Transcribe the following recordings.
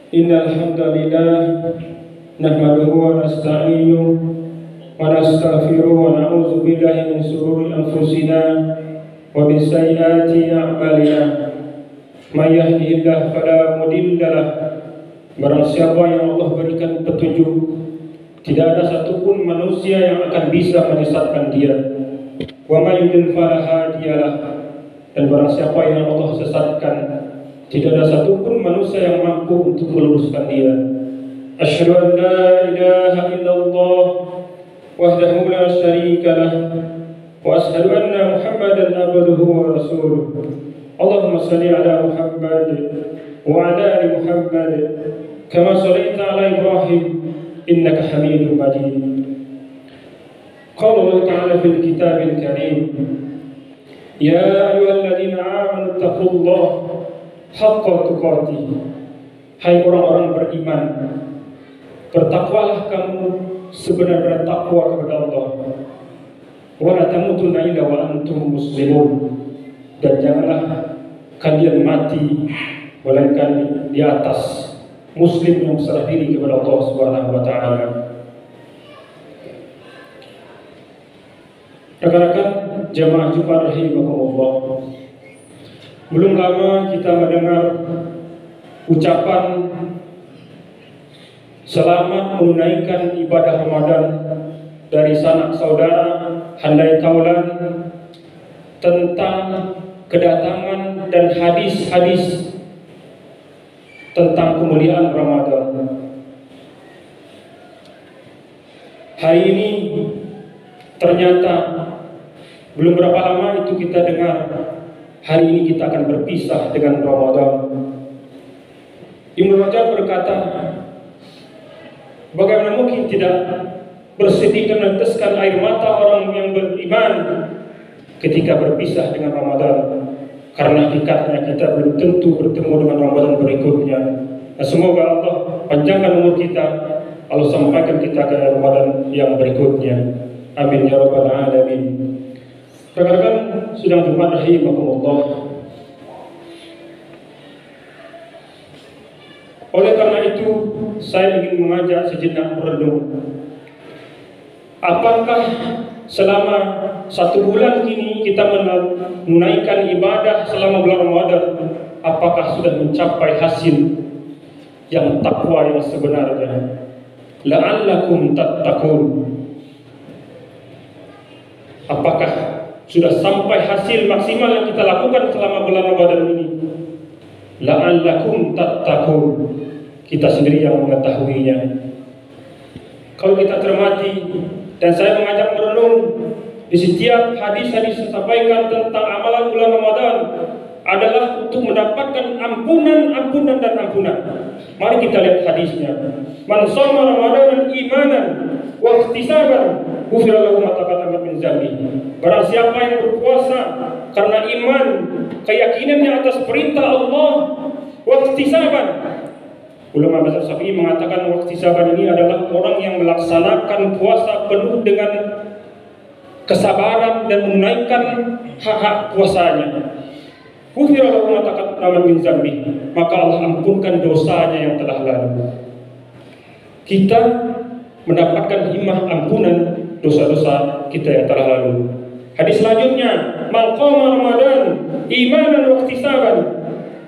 Innal hamdalillah nahmaduhu wa nasta'inuhu wa nastaghfiruhu wa na'udzu billahi min shururi anfusina wa min sayyiati a'malina. May yahdihillahu fala mudilla lahu. Barang siapa yang Allah berikan petunjuk, tidak ada satupun manusia yang akan bisa menyesatkan dia. Wa may yudlil fala hadiyalah. Dan barang siapa yang Allah sesatkan, tidak ada satupun manusia yang mampu untuk meluruskan dia. Asyhadu an la ilaha illallah wahdahu la syarika lah wa asyhadu anna Muhammadan abduhu wa rasuluh. Allahumma shalli ala Muhammad wa ala ali Muhammad kama shallaita ala Ibrahim innaka Hamidum Majid. Qala Allah ta'ala fil kitabil karim, ya ayyuhalladzina amanu taqullaha haqqa tuqatih. Hai orang-orang beriman, bertakwalah kamu sebenar-benar takwa kepada Allah. Wa la tamutunna illa wa antum muslimun. Dan janganlah kalian mati melainkan di atas muslim yang berserah diri kepada Allah Subhanahu wa taala. Rekan-rekan jamaah Jumat rahimakumullah, belum lama kita mendengar ucapan selamat menunaikan ibadah Ramadan dari sanak saudara Handai Taulan tentang kedatangan dan hadis-hadis tentang kemuliaan Ramadan. Hari ini ternyata belum berapa lama itu kita dengar hari ini kita akan berpisah dengan Ramadan. Ibnu Rajab berkata, bagaimana mungkin tidak bersedih dan meneteskan air mata orang yang beriman ketika berpisah dengan Ramadan, karena hakikatnya kita belum tentu bertemu dengan Ramadan berikutnya. Nah, semoga Allah panjangkan umur kita, Allah sampaikan kita ke Ramadan yang berikutnya. Amin ya rabbal alamin. Rekan-rekan sedang Jumat rahimakumullah. Oleh karena itu, saya ingin mengajak sejenak merenung. Apakah selama 1 bulan ini kita menunaikan ibadah selama bulan Ramadan, apakah sudah mencapai hasil yang takwa yang sebenarnya? La'allakum tattaqun. Apakah sudah sampai hasil maksimal yang kita lakukan selama bulan Ramadan ini? La'allakum tattaqun. Kita sendiri yang mengetahuinya. Kalau kita cermati, dan saya mengajak merenung, di setiap hadis-hadis disampaikan tentang amalan bulan Ramadan adalah untuk mendapatkan ampunan dan ampunan. Mari kita lihat hadisnya. Man shoma Ramadanan imanan wa ihtisaban ghufira lahu ma taqaddama min dzambihi. Barang siapa yang berpuasa karena iman, keyakinannya atas perintah Allah, wa ihtisaban. Ulama mazhab Syafi'i mengatakan wa ihtisaban ini adalah orang yang melaksanakan puasa penuh dengan kesabaran dan menunaikan hak-hak puasanya. Ghufira lahu ma taqaddama min dzambihi. Maka Allah ampunkan dosanya yang telah lalu. Kita mendapatkan hikmah ampunan dosa-dosa kita yang telah lalu. Hadis selanjutnya, man qama Ramadan imanan wa ihtisaban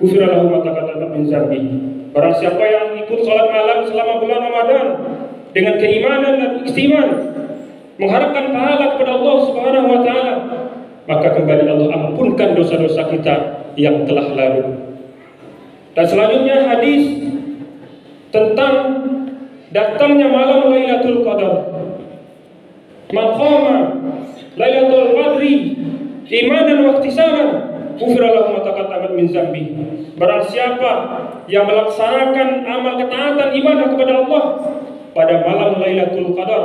ghufira lahu ma taqaddama min dzambihi. Barang siapa yang ikut salat malam selama bulan Ramadan dengan keimanan dan ikhtiman, mengharapkan pahala kepada Allah Subhanahu wa taala, maka kembali Allah ampunkan dosa-dosa kita yang telah lalu. Dan selanjutnya hadis tentang datangnya malam Lailatul Qadar. Man qama Lailatul Qadri imanan wa ihtisaban ghufira lahu ma taqaddama min dzambi. Barang siapa yang melaksanakan amal ketaatan ibadah kepada Allah pada malam Lailatul Qadar,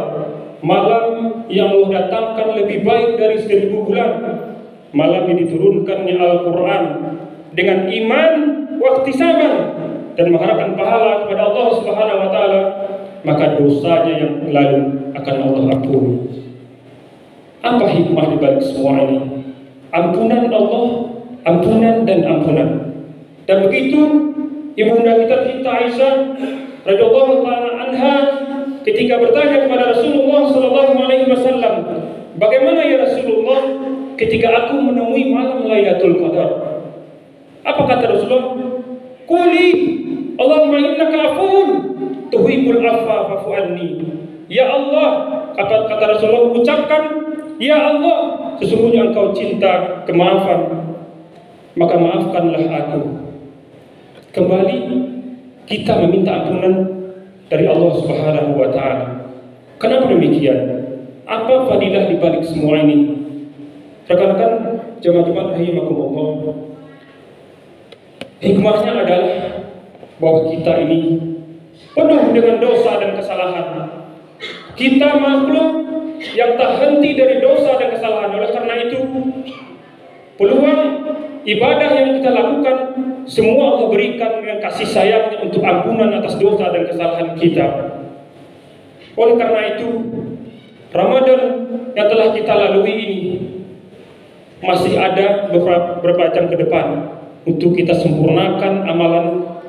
malam yang Allah datangkan lebih baik dari 1000 bulan, malam yang diturunkannya Al-Quran, dengan iman wahtisaban dan mengharapkan pahala kepada Allah Subhanahu wa taala, maka dosanya yang lalu akan Allah ampuni. Apa hikmah di balik semua ini? Ampunan Allah, ampunan dan ampunan. Dan begitu ibunda kita Aisyah radhiyallahu taala anha ketika bertanya kepada Rasulullah sallallahu alaihi wasallam, bagaimana ya Rasulullah ketika aku menemui malam Lailatul Qadar? Apa kata Rasulullah? Quli Allahumma innaka afuwun tuhibbul afwa fa'fu anni. Ya Allah, kata Rasulullah, ucapkan, ya Allah, sesungguhnya engkau cinta kemaafan, maka maafkanlah aku. Kembali kita meminta ampunan dari Allah Subhanahu wa taala. Kenapa demikian? Apa fadilah di balik semua ini? Rekan-rekan jemaah rahimakumullah, hikmahnya adalah bahwa kita ini penuh dengan dosa dan kesalahan. Kita makhluk yang tak henti dari dosa dan kesalahan. Oleh karena itu, peluang ibadah yang kita lakukan semua Allah berikan dengan kasih sayangnya untuk ampunan atas dosa dan kesalahan kita. Oleh karena itu, Ramadan yang telah kita lalui ini masih ada beberapa jam ke depan untuk kita sempurnakan amalan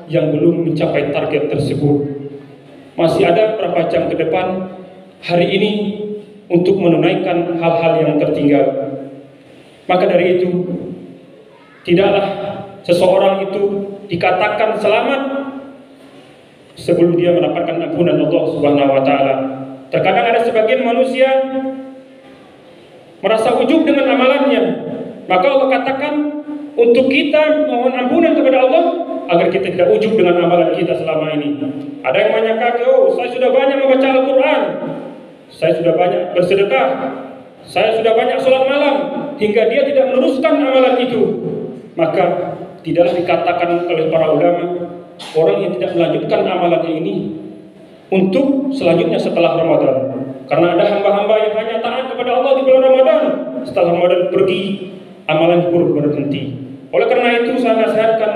yang belum mencapai target tersebut. Masih ada beberapa jam ke depan hari ini untuk menunaikan hal-hal yang tertinggal. Maka dari itu, tidaklah seseorang itu dikatakan selamat sebelum dia mendapatkan ampunan Allah Subhanahu wa taala. Terkadang ada sebagian manusia merasa ujub dengan amalannya. Maka Allah katakan untuk kita mohon ampunan kepada Allah agar kita tidak ujub dengan amalan kita selama ini. Ada yang menyangka, oh saya sudah banyak membaca Al-Quran, saya sudah banyak bersedekah, saya sudah banyak sholat malam, hingga dia tidak meneruskan amalan itu. Maka tidaklah dikatakan oleh para ulama orang yang tidak melanjutkan amalannya ini untuk selanjutnya setelah Ramadan. Karena ada hamba-hamba yang hanya taat kepada Allah di bulan Ramadan, setelah Ramadan pergi amalan pun berhenti. Oleh karena itu saya nasihatkan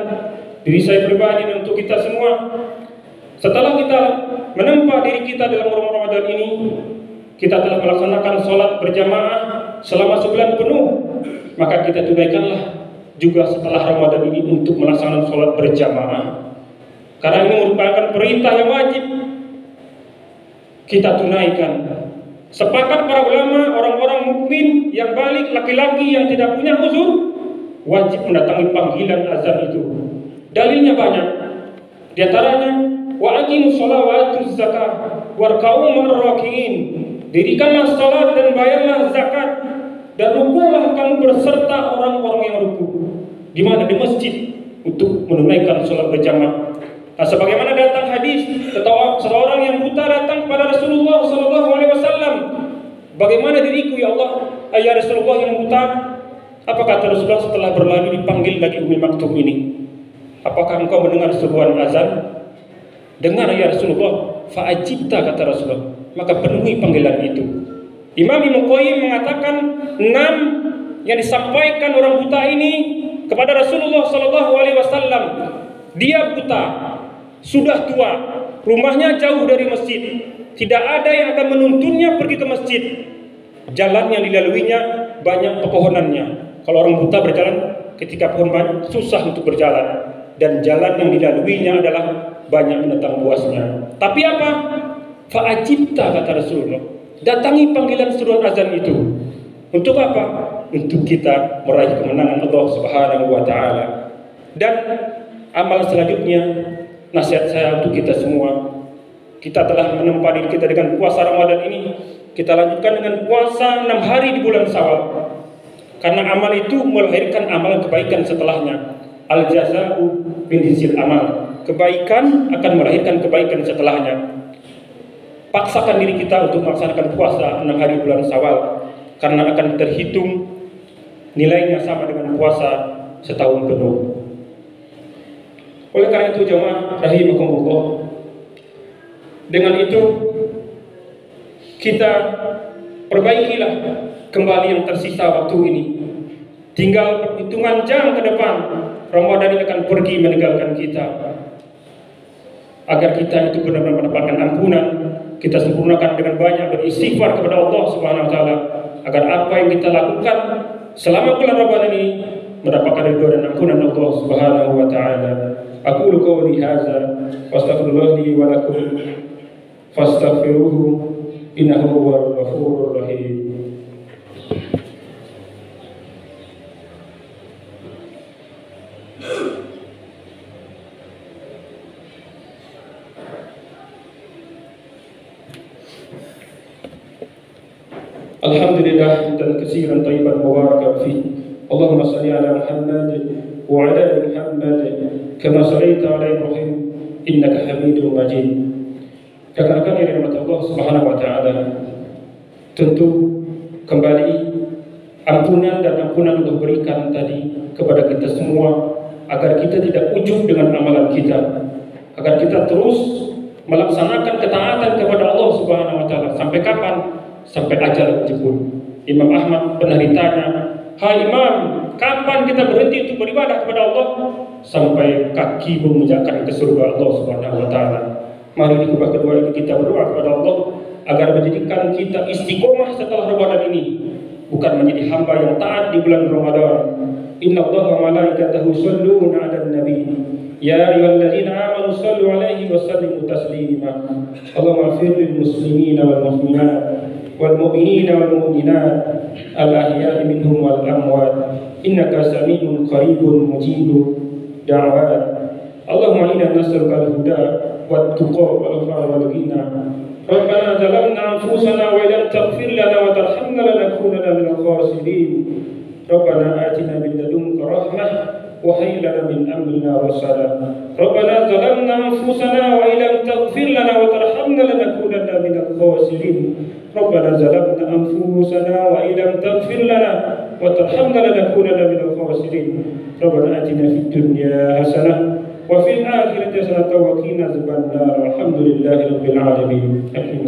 diri saya pribadi dan untuk kita semua, setelah kita menempa diri kita dalam Ramadan ini, kita telah melaksanakan sholat berjamaah selama sebulan penuh, maka kita tunaikanlah juga setelah Ramadan ini untuk melaksanakan sholat berjamaah. Karena ini merupakan perintah yang wajib kita tunaikan. Sepakat para ulama, orang-orang mukmin yang balik, laki-laki yang tidak punya uzur, wajib mendatangi panggilan azan itu. Dalilnya banyak. Di antaranya, wa aqimus shalah wa atuz zakah warka'u ma'ar raki'in. Dirikanlah salat dan bayarlah zakat dan rukulah kamu berserta orang-orang yang ruku. Di mana? Di masjid untuk menunaikan salat berjamaah. Nah, sebagaimana datang hadis seseorang yang buta datang kepada Rasulullah SAW. Bagaimana diriku ya Allah, ya Rasulullah yang buta? Apa kata Rasulullah setelah berlalu dipanggil lagi Ummi Maktum ini? Apakah engkau mendengar seruan azan? Dengar ya Rasulullah. Fa'ajibta kata Rasulullah. Maka penuhi panggilan itu. Imam Ibnu Qayyim mengatakan 6 yang disampaikan orang buta ini kepada Rasulullah SAW. Dia buta, sudah tua, rumahnya jauh dari masjid, tidak ada yang akan menuntunnya pergi ke masjid. Jalan yang dilaluinya banyak pepohonannya. Kalau orang buta berjalan ketika pohon banyak, susah untuk berjalan. Dan jalan yang dilaluinya adalah banyak binatang buasnya. Tapi apa? Fa'ajibta kata Rasulullah. Datangi panggilan seruan azan itu. Untuk apa? Untuk kita meraih kemenangan Allah Subhanahu wa taala. Dan amal selanjutnya, nasihat saya untuk kita semua. Kita telah menempa diri kita dengan puasa Ramadan ini. Kita lanjutkan dengan puasa 6 hari di bulan Syawal. Karena amal itu melahirkan amalan kebaikan setelahnya. Al-jaza'u min jinsil amal. Kebaikan akan melahirkan kebaikan setelahnya. Paksakan diri kita untuk melaksanakan puasa 6 hari bulan Syawal. Karena akan terhitung nilainya sama dengan puasa setahun penuh. Oleh karena itu jemaah rahimakumullah, dengan itu kita perbaikilah kembali yang tersisa waktu ini. Tinggal perhitungan jam ke depan Ramadan ini akan pergi meninggalkan kita. Agar kita itu benar-benar mendapatkan ampunan, kita sempurnakan dengan banyak beristighfar kepada Allah Subhanahu wa taala, agar apa yang kita lakukan selama bulan Ramadan ini mendapatkan ridho dan ampunan Allah Subhanahu wa taala. Aqulu qawli hadza wastaghfirullah li wa lakum fastaghfiruhu innahu huwal ghafurur rahim. Alhamdulillah dan katsiran thayyiban mubarakan fi. Allahumma shalli ala Muhammad wa ala ali Muhammad kama shallaita ala Ibrahim innaka Hamidum Majid. Rekan-rekan yang dirahmati Allah Subhanahu wa taala, tentu kembali ampunan dan ampunan Allah berikan tadi kepada kita semua agar kita tidak ujub dengan amalan kita, agar kita terus melaksanakan ketaatan kepada Allah Subhanahu wa taala. Sampai kapan? Sampai ajal menjemput. Imam Ahmad pernah ditanya, "Hai Imam, kapan kita berhenti untuk beribadah kepada Allah?" Sampai kaki menginjakkan ke surga Allah Subhanahu wa taala. Mari di kubah kedua ini kita berdoa kepada Allah agar menjadikan kita istiqomah setelah Ramadan ini, bukan menjadi hamba yang taat di bulan Ramadan. Innallaha wa malaikatahu yusholluna 'alan nabi. Ya ayyuhalladzina amanu shallu 'alaihi wa sallimu taslima. Allahumma ighfir lil muslimina wal muslimat wal mu'minina wal mu'minat al ahya'i minhum wal amwat innaka sami'un qaribun mujibud da'wat. Allahumma inna nas'aluka al-huda wat tuqa wal afafa wal ghina. Rabbana zalamna anfusana wa illam taghfir lana wa tarhamna lanakunanna minal khasirin. Rabbana atina min ladunka rahmah wa hayyi lana min amrina rashada. Rabbana zalamna anfusana wa illam taghfir lana wa tarhamna lanakunanna minal khasirin. Rabbana zalamna anfusana wa illam taghfir lana wa tarhamna lanakunanna minal khasirin. Rabbana atina fid dunya hasanah wa fil akhirati hasanah wa qina adzabannar. Alhamdulillahirabbil alamin. Amin.